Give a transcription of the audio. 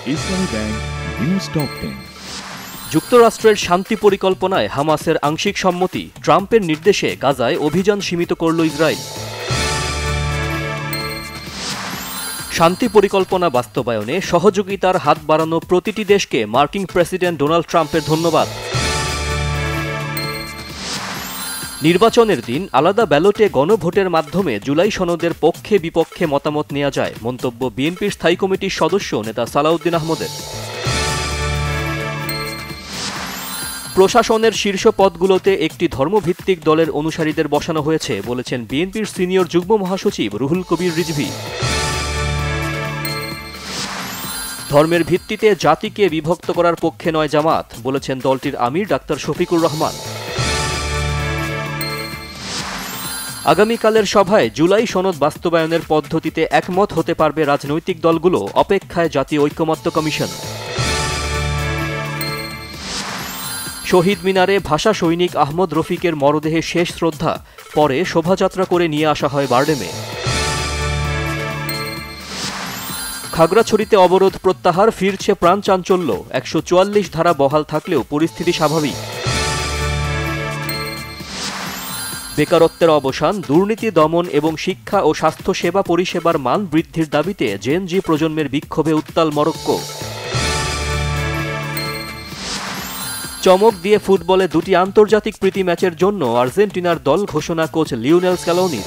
ইসলামী bank news top 10। যুক্তরাষ্ট্রের শান্তি পরিকল্পনায় হামাসের আংশিক সম্মতি, ট্রাম্পের নির্দেশে গাজায় অভিযান সীমিত করল ইসরায়েল। শান্তি পরিকল্পনা বাস্তবায়নে সহযোগিতার হাত বাড়ানো প্রতিটি দেশকে মার্কিন প্রেসিডেন্ট ডোনাল্ড ট্রাম্পের ধন্যবাদ। নির্বাচনের দিন আলাদা ব্যালটে গণভোটের মাধ্যমে জুলাই সনদের পক্ষে বিপক্ষে মতামত নেওয়া যায়, মন্তব্য বিএনপির স্থায়ী কমিটির সদস্য নেতা সালাউদ্দিন আহমদের। প্রশাসনের শীর্ষ পদগুলোতে একটি ধর্মভিত্তিক দলের অনুসারীদের বসানো হয়েছে বলেছেন বিএনপির সিনিয়র যুগ্ম মহাসচিব রুহুল কবির রিজভী। ধর্মের ভিত্তিতে জাতিকে বিভক্ত করার পক্ষে নয় জামাত, বলেছেন দলটির আমির ডাক্তার শফিকুর রহমান। আগামীকালের সভায় জুলাই সনদ বাস্তবায়নের পদ্ধতিতে একমত হতে পারবে রাজনৈতিক দলগুলো, অপেক্ষায় জাতীয় ঐকমত্য কমিশন। শহীদ মিনারে ভাষা সৈনিক আহমদ রফিকের মরদেহে শেষ শ্রদ্ধা, পরে শোভাযাত্রা করে নিয়ে আসা হয় বারডেমে। খাগড়াছড়িতে অবরোধ প্রত্যাহার, ফিরছে প্রাণ চাঞ্চল্য, 144 ধারা বহাল থাকলেও পরিস্থিতি স্বাভাবিক। বেকারত্বের অবসান, দুর্নীতি দমন এবং শিক্ষা ও স্বাস্থ্য সেবা পরিষেবার মান বৃদ্ধির দাবিতে জেনজি প্রজন্মের বিক্ষোভে উত্তাল মরক্কো। চমক দিয়ে ফুটবলে দুটি আন্তর্জাতিক প্রীতি ম্যাচের জন্য আর্জেন্টিনার দল ঘোষণা কোচ লিওনেল স্ক্যালোনি।